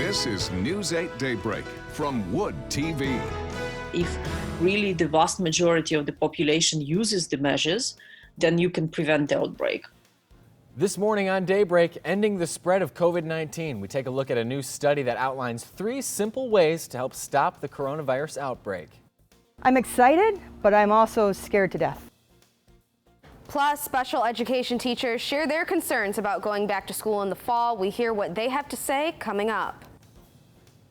This is News 8 Daybreak from Wood TV. If really the vast majority of the population uses the measures, then you can prevent the outbreak. This morning on Daybreak, ending the spread of COVID-19, we take a look at a new study that outlines 3 simple ways to help stop the coronavirus outbreak. I'm excited, but I'm also scared to death. Plus, special education teachers share their concerns about going back to school in the fall. We hear what they have to say coming up.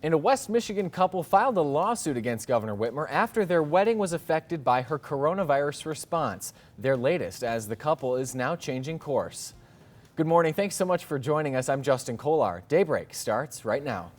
And a West Michigan couple filed a lawsuit against Governor Whitmer after their wedding was affected by her coronavirus response. Their latest, as the couple is now changing course. Good morning. Thanks so much for joining us. I'm Justin Kollar. Daybreak starts right now.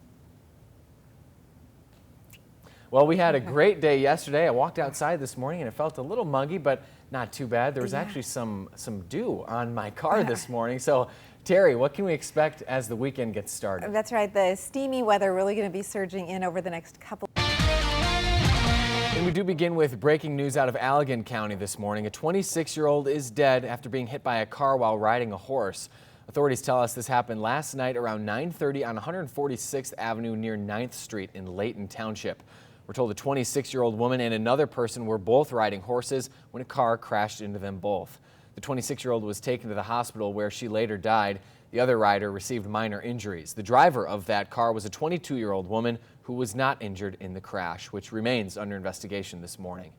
Well, we had a great day yesterday. I walked outside this morning and it felt a little muggy, but not too bad. There was actually some dew on my car this morning. So, Terry, what can we expect as the weekend gets started? That's right. The steamy weather really going to be surging in over the next couple. And we do begin with breaking news out of Allegan County this morning. A 26-year-old is dead after being hit by a car while riding a horse. Authorities tell us this happened last night around 9:30 on 146th Avenue near 9th Street in Layton Township. We're told a 26-year-old woman and another person were both riding horses when a car crashed into them both. The 26-year-old was taken to the hospital where she later died. The other rider received minor injuries. The driver of that car was a 22-year-old woman who was not injured in the crash, which remains under investigation this morning.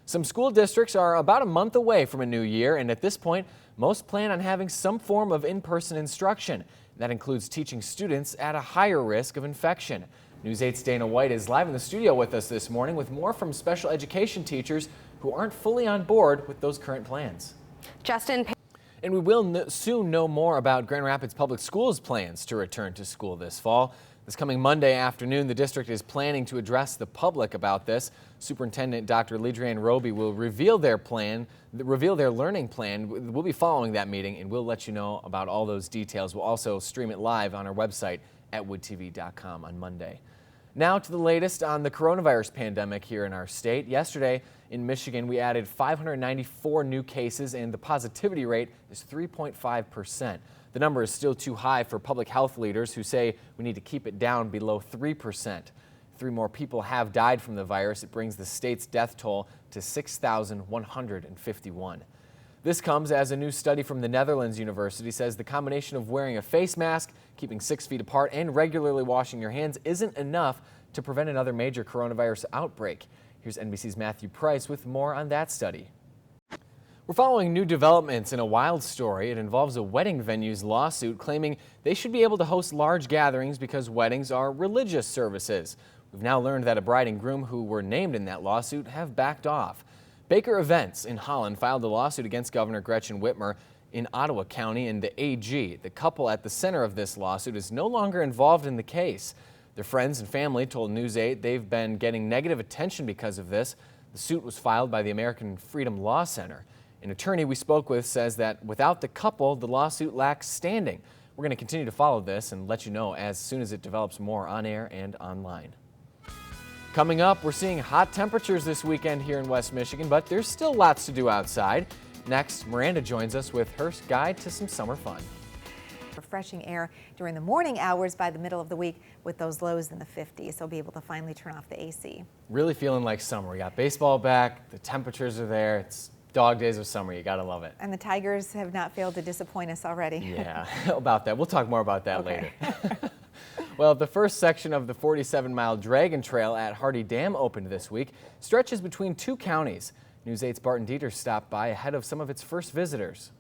Some school districts are about a month away from a new year, and at this point, most plan on having some form of in-person instruction. That includes teaching students at a higher risk of infection. News 8's Dana White is live in the studio with us this morning with more from special education teachers who aren't fully on board with those current plans. Justin. And we will soon know more about Grand Rapids Public Schools' plans to return to school this fall. This coming Monday afternoon, the district is planning to address the public about this. Superintendent Dr. Lidrian Roby will reveal their learning plan. We'll be following that meeting, and we'll let you know about all those details. We'll also stream it live on our website at woodtv.com on Monday. Now to the latest on the coronavirus pandemic here in our state. Yesterday in Michigan, we added 594 new cases and the positivity rate is 3.5%. The number is still too high for public health leaders who say we need to keep it down below 3%. 3 more people have died from the virus. It brings the state's death toll to 6,151. This comes as a new study from the Netherlands University says the combination of wearing a face mask, keeping 6 feet apart, and regularly washing your hands isn't enough to prevent another major coronavirus outbreak. Here's NBC's Matthew Price with more on that study. We're following new developments in a wild story. It involves a wedding venue's lawsuit claiming they should be able to host large gatherings because weddings are religious services. We've now learned that a bride and groom who were named in that lawsuit have backed off. Baker Events in Holland filed a lawsuit against Governor Gretchen Whitmer in Ottawa County and the AG. The couple at the center of this lawsuit is no longer involved in the case. Their friends and family told News 8 they've been getting negative attention because of this. The suit was filed by the American Freedom Law Center. An attorney we spoke with says that without the couple, the lawsuit lacks standing. We're going to continue to follow this and let you know as soon as it develops more on air and online. Coming up, we're seeing hot temperatures this weekend here in West Michigan, but there's still lots to do outside. Next, Miranda joins us with her guide to some summer fun. Refreshing air during the morning hours by the middle of the week with those lows in the 50s. So be able to finally turn off the AC. Really feeling like summer. We got baseball back, the temperatures are there. It's dog days of summer. You got to love it. And the Tigers have not failed to disappoint us already. Yeah, about that. We'll talk more about that later. Well, the first section of the 47-mile Dragon Trail at Hardy Dam opened this week. Stretches between 2 counties. News 8's Barton Dieter stopped by ahead of some of its first visitors.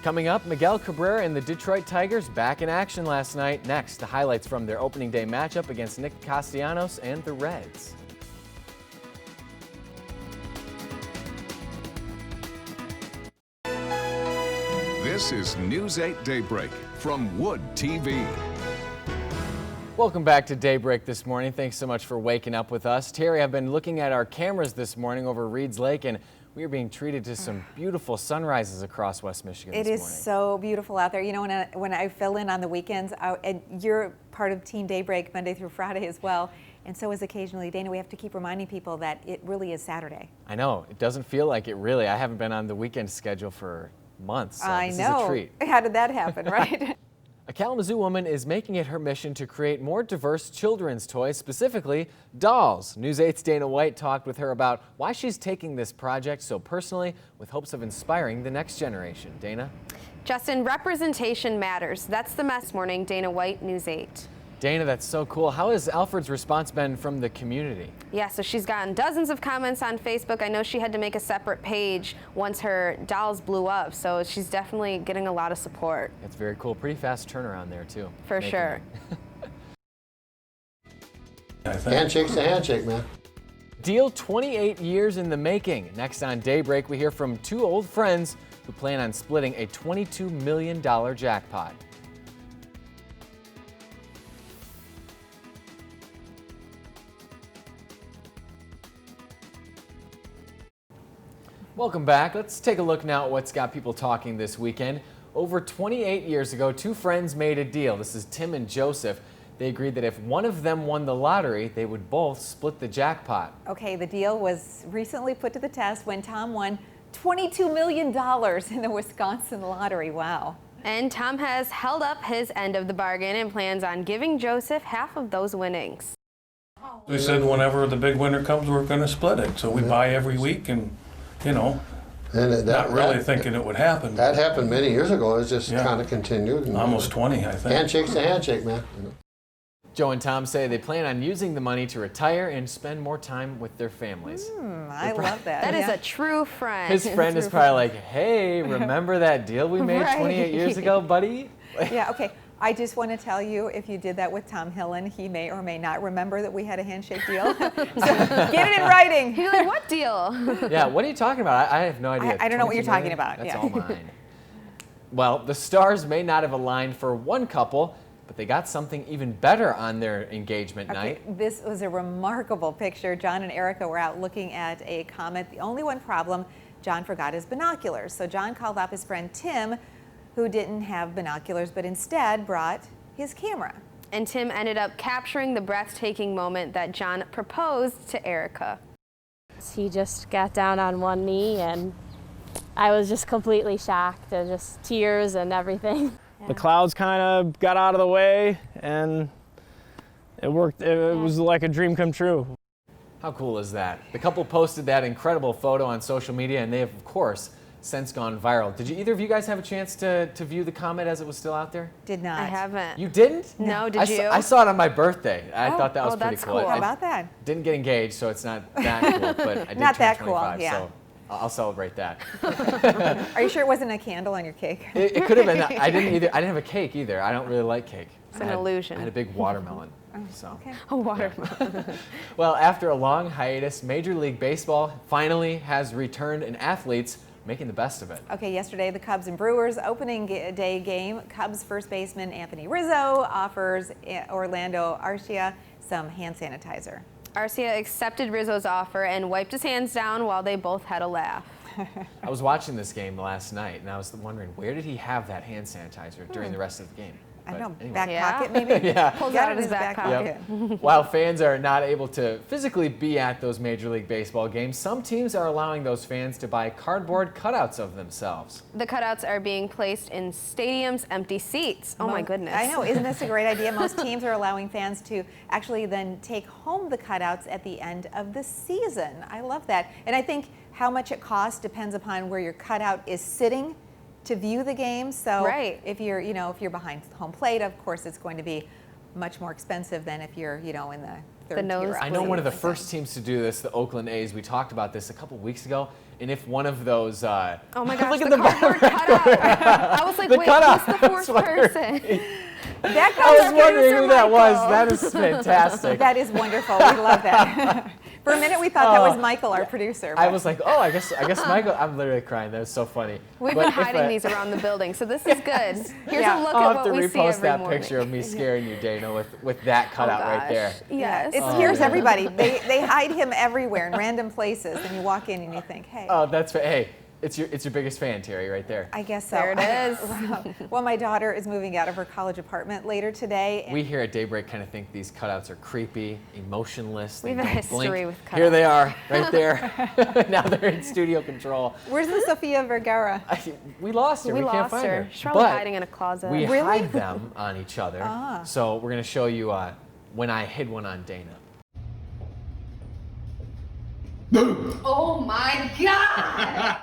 Coming up, Miguel Cabrera and the Detroit Tigers back in action last night. Next, the highlights from their opening day matchup against Nick Castellanos and the Reds. This is News 8 Daybreak from Wood TV. Welcome back to Daybreak this morning. Thanks so much for waking up with us. Terry, I've been looking at our cameras this morning over Reed's Lake, and we are being treated to some beautiful sunrises across West Michigan this morning. It is so beautiful out there. You know, when I fill in on the weekends, and you're part of Team Daybreak Monday through Friday as well, and so is occasionally Dana. We have to keep reminding people that it really is Saturday. I know. It doesn't feel like it really. I haven't been on the weekend schedule for months. So I this know. is a treat. How did that happen, right? A Kalamazoo woman is making it her mission to create more diverse children's toys, specifically dolls. News 8's Dana White talked with her about why she's taking this project so personally with hopes of inspiring the next generation. Dana? Justin, representation matters. That's the mess morning. Dana White, News 8. Dana, that's so cool. How has Alfred's response been from the community? Yeah, so she's gotten dozens of comments on Facebook. I know she had to make a separate page once her dolls blew up, so she's definitely getting a lot of support. It's very cool. Pretty fast turnaround there, too. For sure. Handshake's a handshake, man. Deal 28 years in the making. Next on Daybreak, we hear from two old friends who plan on splitting a $22 million jackpot. Welcome back. Let's take a look now at what's got people talking this weekend. Over 28 years ago, two friends made a deal. This is Tim and Joseph. They agreed that if one of them won the lottery, they would both split the jackpot. Okay, the deal was recently put to the test when Tom won $22 million in the Wisconsin lottery. Wow. And Tom has held up his end of the bargain and plans on giving Joseph half of those winnings. We said whenever the big winner comes, we're going to split it. So we buy every week and, you know, And not really thinking it would happen. That happened many years ago. It's just kind of continued. And Almost 20, I think. Handshake's a handshake, man. Joe and Tom say they plan on using the money to retire and spend more time with their families. I love that. That is a true friend. His friend is probably like, hey, remember that deal we made Right. 28 years ago, buddy? Yeah, okay. I just want to tell you, if you did that with Tom Hillen, he may or may not remember that we had a handshake deal. So get it in writing. You're like, what deal? Yeah, what are you talking about? I have no idea. I don't know what 22 you're talking million? about, That's yeah. all mine. Well, the stars may not have aligned for one couple, but they got something even better on their engagement night. Okay, this was a remarkable picture. John and Erica were out looking at a comet. The only one problem, John forgot his binoculars. So John called up his friend Tim, who didn't have binoculars, but instead brought his camera. And Tim ended up capturing the breathtaking moment that John proposed to Erica. He just got down on one knee and I was just completely shocked and just tears and everything. The clouds kind of got out of the way and it worked. It was like a dream come true. How cool is that? The couple posted that incredible photo on social media, and they have, of course, since gone viral. Did either of you guys have a chance to view the comet as it was still out there? Did not. I haven't. You didn't? No, did you? I saw it on my birthday. I thought that was oh, pretty that's cool. cool. How about that? Didn't get engaged, so it's not that cool, but I did Not turn that cool, 25, yeah. so I'll celebrate that. Are you sure it wasn't a candle on your cake? It could have been. I didn't have a cake either. I don't really like cake. It's an illusion. I had a big watermelon. So. Okay. A watermelon. Well, after a long hiatus, Major League Baseball finally has returned, and athletes making the best of it. Okay, yesterday the Cubs and Brewers opening day game. Cubs first baseman Anthony Rizzo offers Orlando Arcia some hand sanitizer. Arcia accepted Rizzo's offer and wiped his hands down while they both had a laugh. I was watching this game last night, and I was wondering, where did he have that hand sanitizer during the rest of the game? I But don't know, anyway. back Yeah. pocket maybe? Yeah. Pulls Got out it of in his back pocket. While fans are not able to physically be at those Major League Baseball games, some teams are allowing those fans to buy cardboard cutouts of themselves. The cutouts are being placed in stadiums' empty seats. Oh my goodness. I know, isn't this a great idea? Most teams are allowing fans to actually then take home the cutouts at the end of the season. I love that. And I think how much it costs depends upon where your cutout is sitting to view the game. So Right. if you're, if you're behind home plate, of course it's going to be much more expensive than if you're, in the third nose tier. I know one of the Like first teams to do this, the Oakland A's. We talked about this a couple weeks ago, and if one of those, Oh my gosh, look the at the cardboard cutout. I was like, The wait, cutout. who's the fourth person? that. I was goes to wondering producer who that was. Michael. That is fantastic. That is wonderful. We love that. For a minute, we thought that was Michael, our producer. I but- was like, oh, I guess Michael. I'm literally crying. That was so funny. We've But been if hiding these around the building, so this is good. Here's Yeah. a look I'll at have to what we see repost every that morning. picture of me scaring you, Dana, with that cutout right gosh. there. Yes. Here's everybody. They hide him everywhere in random places, and you walk in and you think, hey. Oh, that's hey. It's your biggest fan, Terry, right there. I guess so. There it is. Well, my daughter is moving out of her college apartment later today. And We here at Daybreak kind of think these cutouts are creepy, emotionless. We have a don't history blink. with cutouts. Here they are, right there. Now they're in studio control. Where's the Sofia Vergara? We lost her. We can't lost find her. She's probably But hiding in a closet. we Really? hide them on each other. So we're going to show you when I hid one on Dana. Oh my God!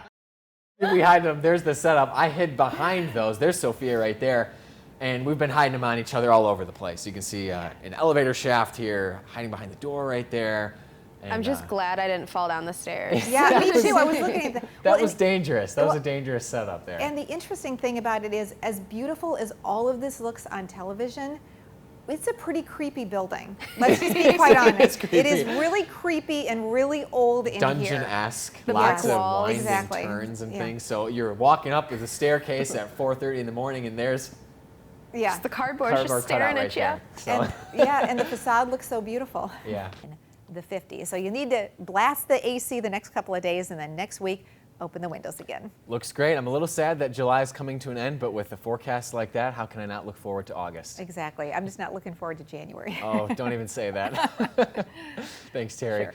We hide them. There's the setup. I hid behind those. There's Sophia right there. And we've been hiding them on each other all over the place. You can see an elevator shaft here, hiding behind the door right there. And, I'm just glad I didn't fall down the stairs. Yeah, me too. I was looking at that. That was dangerous. That was a dangerous setup there. And the interesting thing about it is, as beautiful as all of this looks on television, it's a pretty creepy building. Let's just be quite honest. It is really creepy and really old in here. Dungeon-esque, The lots black of walls. winding Exactly. turns and Yeah. things. So you're walking up the staircase at 4:30 in the morning, and there's Yeah. The cardboard's cardboard just staring cutout at you. right there. So, And the facade looks so beautiful. yeah. The 50s. So you need to blast the AC the next couple of days, and then next week, open the windows again. Looks great. I'm a little sad that July is coming to an end, but with a forecast like that, how can I not look forward to August? Exactly. I'm just not looking forward to January. Oh, don't even say that. Thanks, Terry. Sure.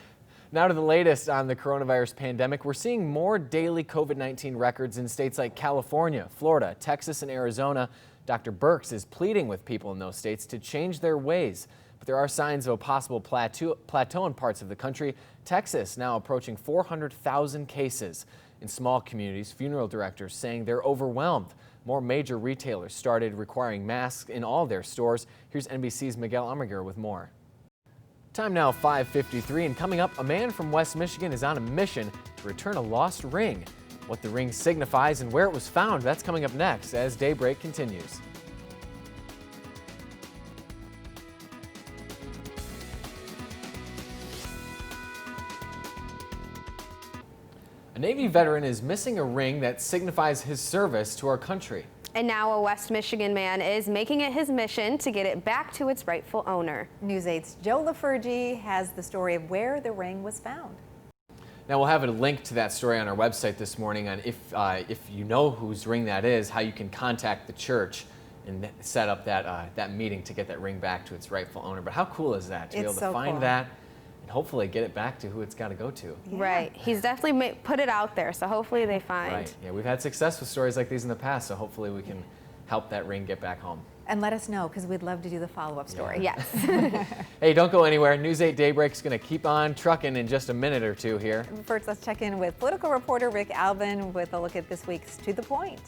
Now to the latest on the coronavirus pandemic. We're seeing more daily COVID-19 records in states like California, Florida, Texas, and Arizona. Dr. Birx is pleading with people in those states to change their ways. But there are signs of a possible plateau in parts of the country. Texas now approaching 400,000 cases. In small communities, funeral directors saying they're overwhelmed. More major retailers started requiring masks in all their stores. Here's NBC's Miguel Amaguer with more. Time now 5:53, and coming up, a man from West Michigan is on a mission to return a lost ring. What the ring signifies and where it was found, that's coming up next as Daybreak continues. A Navy veteran is missing a ring that signifies his service to our country. And now a West Michigan man is making it his mission to get it back to its rightful owner. News 8's Joe LaFurgey has the story of where the ring was found. Now we'll have a link to that story on our website this morning on if you know whose ring that is, how you can contact the church and set up that meeting to get that ring back to its rightful owner. But how cool is that to be able to find that and hopefully get it back to who it's got to go to? Yeah. Right. He's definitely put it out there, so hopefully they find. Right. Yeah, we've had success with stories like these in the past, so hopefully we can help that ring get back home. And let us know, because we'd love to do the follow-up story. Yes. Hey, don't go anywhere. News 8 Daybreak is going to keep on trucking in just a minute or two here. First, let's check in with political reporter Rick Alvin with a look at this week's To The Point.